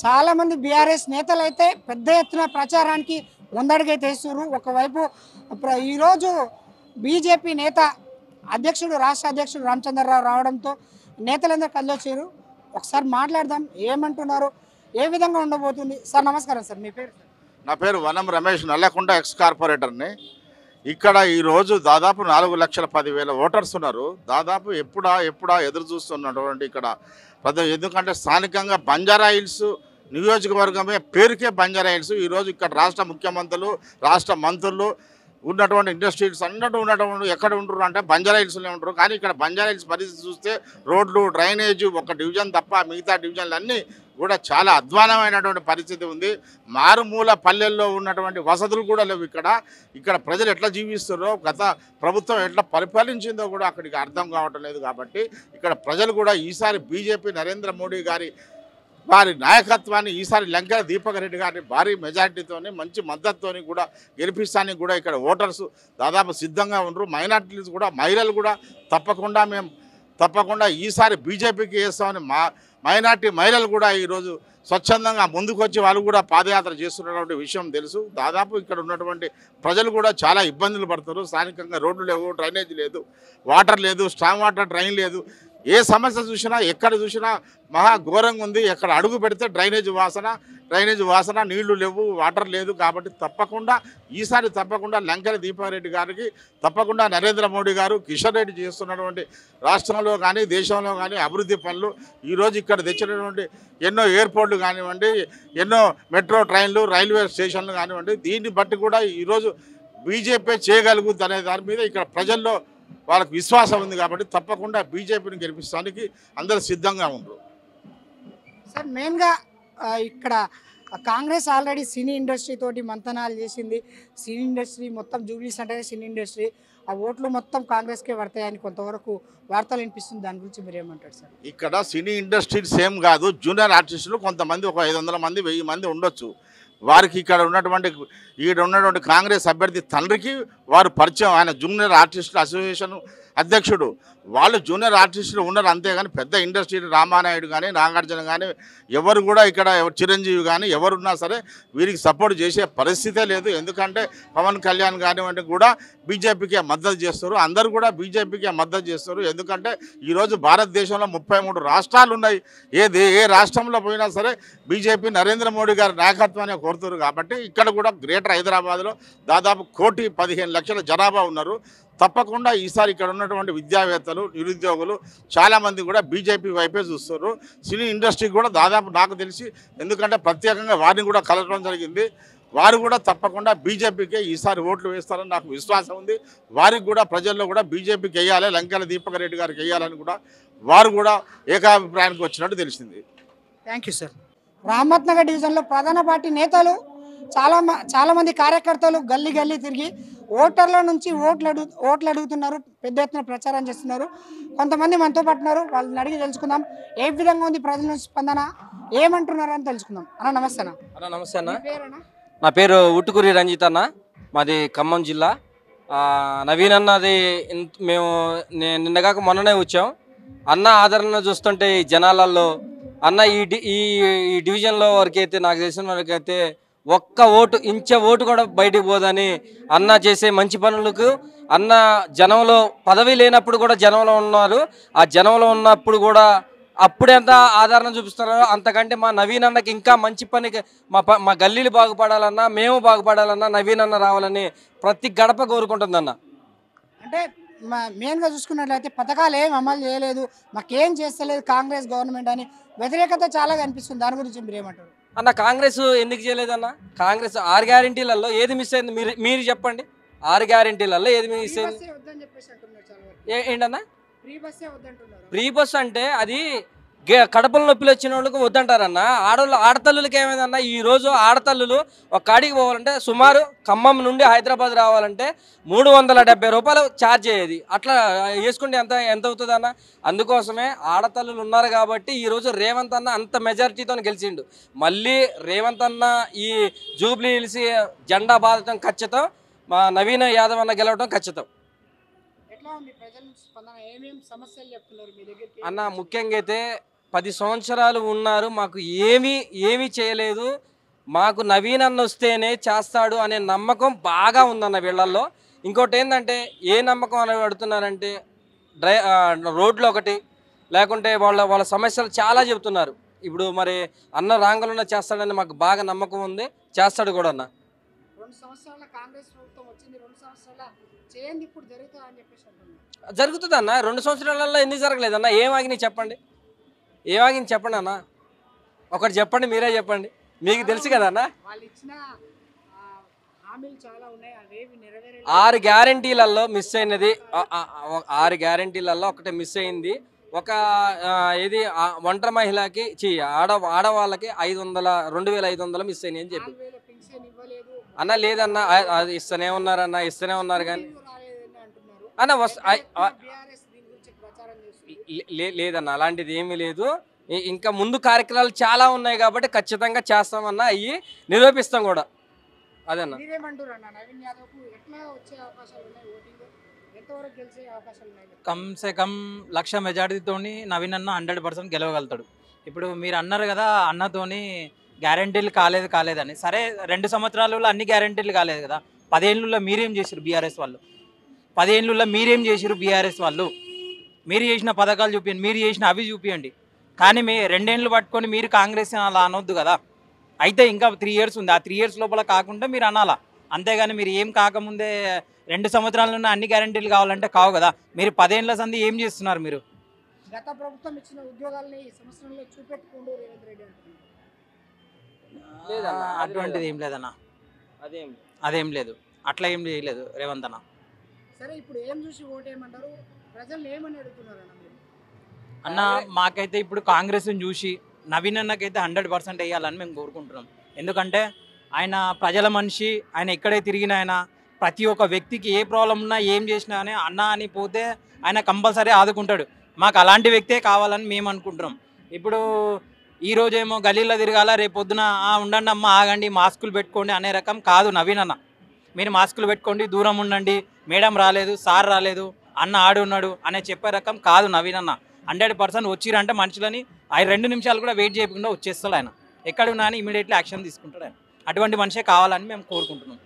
చాలా మంది బీఆర్ఎస్ నేతలు అయితే పెద్ద ఎత్తున ప్రచారానికి ముందడుగైతే వేస్తున్నారు. ఒకవైపు ఈరోజు బీజేపీ నేత అధ్యక్షుడు రాష్ట్ర అధ్యక్షుడు రామచంద్రరావు రావడంతో నేతలందరూ కలిసొచ్చారు. ఒకసారి మాట్లాడదాం, ఏమంటున్నారు, ఏ విధంగా ఉండబోతుంది. సార్ నమస్కారం. సార్ మీ పేరు? నా పేరు వనం రమేష్, నల్లకొండ ఎక్స్ కార్పొరేటర్ని. ఇక్కడ ఈరోజు దాదాపు 4,10,000 ఓటర్స్ ఉన్నారు. దాదాపు ఎప్పుడా ఎదురు చూస్తున్నటువంటి ఇక్కడ ఎందుకంటే స్థానికంగా బంజారా హిల్స్ నియోజకవర్గమే పేరుకే బంజారా హిల్స్. ఈరోజు ఇక్కడ రాష్ట్ర ముఖ్యమంత్రులు, రాష్ట్ర మంత్రులు ఉన్నటువంటి ఇండస్ట్రీస్ అన్నట్టు ఉన్నటువంటి ఎక్కడ ఉంటారు అంటే బంజారా హిల్స్లో ఉంటారు. కానీ ఇక్కడ బంజారా హిల్స్ పరిస్థితి చూస్తే రోడ్లు, డ్రైనేజ్ ఒక డివిజన్ తప్ప మిగతా డివిజన్లు అన్నీ కూడా చాలా అధ్వానమైనటువంటి పరిస్థితి ఉంది. మారుమూల పల్లెల్లో ఉన్నటువంటి వసతులు కూడా లేవు. ఇక్కడ ప్రజలు ఎట్లా జీవిస్తారో, గత ప్రభుత్వం ఎట్లా పరిపాలించిందో కూడా అక్కడికి అర్థం కావటం లేదు. కాబట్టి ఇక్కడ ప్రజలు కూడా ఈసారి బీజేపీ నరేంద్ర మోడీ వారి నాయకత్వాన్ని ఈసారి లంకెల దీపక్ రెడ్డి గారిని భారీ మెజార్టీతోని మంచి మద్దతుతోని కూడా గెలిపిస్తానికి కూడా ఇక్కడ ఓటర్స్ దాదాపు సిద్ధంగా ఉన్నారు. మైనార్టీలు కూడా, మహిళలు కూడా తప్పకుండా ఈసారి బీజేపీకి వేస్తామని మైనార్టీ మహిళలు కూడా ఈరోజు స్వచ్ఛందంగా ముందుకొచ్చి వాళ్ళు కూడా పాదయాత్ర చేస్తున్నటువంటి విషయం తెలుసు. దాదాపు ఇక్కడ ఉన్నటువంటి ప్రజలు కూడా చాలా ఇబ్బందులు పడుతున్నారు. స్థానికంగా రోడ్లు లేవు, డ్రైనేజ్ లేదు, వాటర్ లేదు, స్ట్రాంగ్ వాటర్ డ్రైన్ లేదు. ఏ సమస్య చూసినా ఎక్కడ చూసినా మహా ఘోరంగా ఉంది. ఎక్కడ అడుగు పెడితే డ్రైనేజ్ వాసన, నీళ్లు లేవు, వాటర్ లేదు. కాబట్టి ఈసారి తప్పకుండా లంకెల దీపక్ రెడ్డి గారికి తప్పకుండా నరేంద్ర మోడీ గారు, కిషన్ రెడ్డి చేస్తున్నటువంటి రాష్ట్రంలో కానీ దేశంలో కానీ అభివృద్ధి పనులు, ఈరోజు ఇక్కడ తెచ్చినటువంటి ఎన్నో ఎయిర్పోర్ట్లు కానివ్వండి, ఎన్నో మెట్రో ట్రైన్లు, రైల్వే స్టేషన్లు కానివ్వండి, దీన్ని బట్టి కూడా ఈరోజు బీజేపీ చేయగలుగుతుంది అనే దాని మీద ఇక్కడ ప్రజల్లో వాళ్ళకి విశ్వాసం ఉంది. కాబట్టి తప్పకుండా బీజేపీని గెలిపించడానికి అందరూ సిద్ధంగా ఉన్నారు. సార్ మెయిన్గా ఇక్కడ కాంగ్రెస్ ఆల్రెడీ సినీ ఇండస్ట్రీ తోటి మంతనాలు చేసింది. సినీ ఇండస్ట్రీ మొత్తం జూబ్లీస్ అంటే సినీ ఇండస్ట్రీ, ఆ ఓట్లు మొత్తం కాంగ్రెస్కే పడతాయని కొంతవరకు వార్తలు వినిపిస్తుంది. దాని గురించి మీరు ఏమంటారు సార్? ఇక్కడ సినీ ఇండస్ట్రీ సేమ్ కాదు, జూనియర్ ఆర్టిస్టులు కొంతమంది ఒక 500 మంది 1000 మంది ఉండొచ్చు. వారికి ఇక్కడ ఉన్నటువంటి కాంగ్రెస్ అభ్యర్థి తండ్రికి వారు పరిచయం. ఆయన జూనియర్ ఆర్టిస్టుల అసోసియేషన్ అధ్యక్షుడు. వాళ్ళు జూనియర్ ఆర్టిస్టులు ఉన్నారు అంతేగాని పెద్ద ఇండస్ట్రీ రామానాయుడు కానీ, నాగార్జున కానీ, ఎవరు కూడా ఇక్కడ చిరంజీవి కానీ ఎవరున్నా సరే వీరికి సపోర్ట్ చేసే పరిస్థితే లేదు. ఎందుకంటే పవన్ కళ్యాణ్ కానివ్వండి కూడా బీజేపీకే మద్దతు చేస్తారు. అందరూ కూడా బీజేపీకే మద్దతు చేస్తారు. ఎందుకంటే ఈరోజు భారతదేశంలో 33 రాష్ట్రాలు ఉన్నాయి. ఏ రాష్ట్రంలో పోయినా సరే బీజేపీ నరేంద్ర మోడీ గారి నాయకత్వాన్ని కోరుతారు. కాబట్టి ఇక్కడ కూడా గ్రేటర్ హైదరాబాద్లో దాదాపు 1,15,00,000 జనాభా ఉన్నారు. తప్పకుండా ఈసారి ఇక్కడ ఉన్నటువంటి విద్యావేత్తలు, నిరుద్యోగులు చాలామంది కూడా బీజేపీ వైపే చూస్తారు. సినీ ఇండస్ట్రీ కూడా దాదాపు నాకు తెలిసి, ఎందుకంటే ప్రత్యేకంగా వారిని కూడా కలవడం జరిగింది, వారు కూడా తప్పకుండా బీజేపీకే ఈసారి ఓట్లు వేస్తారని నాకు విశ్వాసం ఉంది. వారికి కూడా ప్రజల్లో కూడా బీజేపీకి వేయాలి, లంకెల దీపక్ రెడ్డి గారికి వేయాలని కూడా వారు కూడా ఏకాభిప్రాయానికి వచ్చినట్టు తెలిసింది. Thank you sir. Rahmat Nagar డివిజన్లో ప్రధాన పార్టీ నేతలు చాలామంది కార్యకర్తలు గల్లీ తిరిగి ఓటర్ల నుంచి ఓట్లు అడుగుతున్నారు. పెద్ద ఎత్తున ప్రచారం చేస్తున్నారు. కొంతమంది మనతో పట్టున్నారు, వాళ్ళని అడిగి తెలుసుకుందాం ఏ విధంగా ఉంది ప్రజల నుంచి స్పందన, ఏమంటున్నారు అని తెలుసుకుందాం. అన్న నమస్తే అన్న. నమస్తే అన్న. నా పేరు ఉట్టుకూరి రంజిత్ అన్న, మాది ఖమ్మం జిల్లా. నవీన్ అన్నది మేము నిన్నగాక మొన్ననే వచ్చాం. అన్న ఆదరణ చూస్తుంటే ఈ జనాలలో అన్న ఈ డివిజన్లో వరకైతే నాకు తెలిసిన వరకైతే ఒక్క ఓటు ఇంచ ఓటు కూడా బయటికి పోదని అన్న చేసే మంచి పనులకు అన్న జనంలో పదవి లేనప్పుడు కూడా జనంలో ఉన్నారు. ఆ జనంలో ఉన్నప్పుడు కూడా అప్పుడెంత ఆదరణ చూపిస్తున్నారో అంతకంటే మా నవీన్ అన్నకి ఇంకా మంచి పనికి మా గల్లీలు బాగుపడాలన్నా, మేము బాగుపడాలన్నా నవీన్ అన్న రావాలని ప్రతి గడప కోరుకుంటుందన్న. అంటే మెయిన్గా చూసుకున్నట్లయితే పథకాలు ఏం అమలు చేయలేదు, మాకేం చేస్తలేదు కాంగ్రెస్ గవర్నమెంట్ అని వ్యతిరేకత చాలా కనిపిస్తుంది. దాని గురించి మీరు ఏమంటారు అన్న? కాంగ్రెస్ ఎందుకు చేయలేదన్న? కాంగ్రెస్ 6 గ్యారెంటీలలో ఏది మిస్ అయింది మీరు చెప్పండి. 6 గ్యారెంటీలలో ఏది మిస్ అయింది? ఏంటన్నా ఫ్రీ బస్ అంటే అది కడపల నొప్పిలు వచ్చిన వాళ్ళకి వద్దంటారన్న. ఆడతల్లులకి ఏమైందన్న, ఈరోజు ఆడతల్లులు ఒక కాడికి పోవాలంటే సుమారు ఖమ్మం నుండి హైదరాబాద్ రావాలంటే 370 రూపాయలు ఛార్జ్ అయ్యేది. అట్లా వేసుకుంటే ఎంత అవుతుంది అన్న? అందుకోసమే ఆడతల్లులు ఉన్నారు కాబట్టి ఈరోజు రేవంత్ అన్న అంత మెజారిటీతో గెలిచిండు. మళ్ళీ రేవంత్ అన్న ఈ జూబ్లీ హిల్స్ జెండా బాధటం ఖచ్చితం, మా నవీన్ యాదవ్ అన్న గెలవడం ఖచ్చితం. ఎట్లా ఉంది ప్రజల నుంచి స్పందన? ఏమేమి సమస్యలు చెప్తున్నారు మీ దగ్గరికి? అన్న ముఖ్యంగా అయితే 10 సంవత్సరాలు ఉన్నారు, మాకు ఏమీ చేయలేదు, మాకు నవీన్ అన్న వస్తేనే చేస్తాడు అనే నమ్మకం బాగా ఉందన్న వీళ్ళల్లో. ఇంకోటి ఏంటంటే ఏ నమ్మకం అని అడుగుతున్నారంటే రోడ్లు ఒకటి, లేకుంటే వాళ్ళ సమస్యలు చాలా చెబుతున్నారు. ఇప్పుడు మరి అన్న రాంగలున్న చేస్తాడని మాకు బాగా నమ్మకం ఉంది, చేస్తాడు కూడా అన్న. 2 సంవత్సరాల కాంగ్రెస్ ప్రభుత్వం వచ్చింది, 2 సంవత్సరాల చేయండి ఇప్పుడు జరుగుతుందా అని చెప్పేసి అంటున్నారు. జరుగుతుంది అన్న. 2 సంవత్సరాలలో ఎందుకు జరగలేదన్న? ఏం ఆగినాయి చెప్పండి, ఏం ఆగింది చెప్పండి అన్న, ఒకటి చెప్పండి, మీరే చెప్పండి, మీకు తెలుసు కదా అన్న. వాళ్ళు ఇచ్చిన హామీలు చాలా ఉన్నాయి, అవేవి నెరవేరే 6 గ్యారంటీలలో మిస్ అయినది, 6 గ్యారంటీలలో ఒకటి మిస్ అయింది. ఒక ఏది ఒంటరి మహిళకి ఆడవాళ్ళకి 2500 మిస్ అయినాయి అని చెప్పి 4000 పెన్షన్ ఇవ్వలేదు అన్న. లేదన్న, అది ఇస్తూనే ఉన్నారన్న, ఇస్తూనే ఉన్నారు కానీ రాలేదని అంటున్నారు. అన్న బీఆర్ఎస్ దీని గురించి ప్రచారం చేస్తుంది. లేదన్న, అలాంటిది ఏమీ లేదు. ఇంకా ముందు కార్యక్రమాలు చాలా ఉన్నాయి కాబట్టి ఖచ్చితంగా చేస్తామన్నా, అయ్యి నిరూపిస్తాం కూడా. అదన్న. మీరేమంటారు అన్న? నవీన్ యాదవ్కు ఎట్లా వచ్చే అవకాశాలు ఉన్నాయి? ఓటింగ్ ఎంతవరకు గెలిచే అవకాశాలు ఉన్నాయి? కమ్ సే కమ్ 1,00,000 మెజార్టీతో నవీన్ అన్న 100% గెలవగలుగుతాడు. ఇప్పుడు మీరు అన్నారు కదా అన్నతోని గ్యారంటీలు కాలేదని. సరే 2 సంవత్సరాలలో అన్ని గ్యారంటీలు కాలేదు కదా. 10 ఏళ్ళలో మీరేం చేశారు బీఆర్ఎస్ వాళ్ళు? 10 ఏళ్ళలో మీరేం చేశారు బీఆర్ఎస్ వాళ్ళు? మీరు చేసిన పథకాలు చూపించండి, మీరు చేసిన అవి చూపించండి. కానీ 2 ఏళ్ళు పట్టుకొని మీరు కాంగ్రెస్ అలా అనొద్దు కదా. అయితే ఇంకా 3 ఇయర్స్ ఉంది, ఆ 3 ఇయర్స్ లోపల కాకుండా మీరు అనాలా. అంతేగాని మీరు ఏం కాకముందే 2 సంవత్సరాల అన్ని గ్యారంటీలు కావాలంటే కావు కదా. మీరు 10 ఏళ్ళ సంది ఏం చేస్తున్నారు మీరు? గత ప్రభుత్వం ఇచ్చిన ఉద్యోగాలని ఈ సంవత్సరంలో చూపెట్టుకుంటూ రేవంత్ రెడ్డి అంటున్నారు. అటువంటిది ఏం లేదన్న, అదేం లేదు, అట్లా ఏం చేయలేదు రేవంత్ అన్న. సరే ఇప్పుడు ఏం చూసి ఓటేయమంటారు? ప్రజలు ఏమని అడుగుతున్నారు అన్న మీరు? అన్న మాకైతే ఇప్పుడు కాంగ్రెస్ని చూసి నవీన్ అన్నకైతే 100% వేయాలని మేము కోరుకుంటున్నాం. ఎందుకంటే ఆయన ప్రజల మనిషి, ఆయన ఎక్కడే తిరిగినా ఆయన ప్రతి ఒక్క వ్యక్తికి ఏ ప్రాబ్లం ఉన్నా ఏం చేసినా అని అన్న అని పోతే ఆయన కంపల్సరీ ఆదుకుంటాడు. మాకు అలాంటి వ్యక్తే కావాలని మేము అనుకుంటున్నాం. ఇప్పుడు ఈరోజేమో గలీలో తిరగాల, రేపు పొద్దున ఉండండి అమ్మ ఆగండి మాస్కులు పెట్టుకోండి అనే రకం కాదు నవీన్ అన్న. మీరు మాస్కులు పెట్టుకోండి, దూరం ఉండండి, మేడం రాలేదు, సార్ రాలేదు, అన్న ఆడున్నాడు అనే చెప్పే రకం కాదు నవీన్ అన్న. 100% వచ్చిరంటే మనుషులని 2 నిమిషాలు కూడా వెయిట్ చేయకుండా వచ్చేస్తాడు ఆయన. ఎక్కడున్నా అని ఇమీడియట్లీ యాక్షన్ తీసుకుంటాడు ఆయన. అటువంటి మనిషే కావాలని మేము కోరుకుంటున్నాం.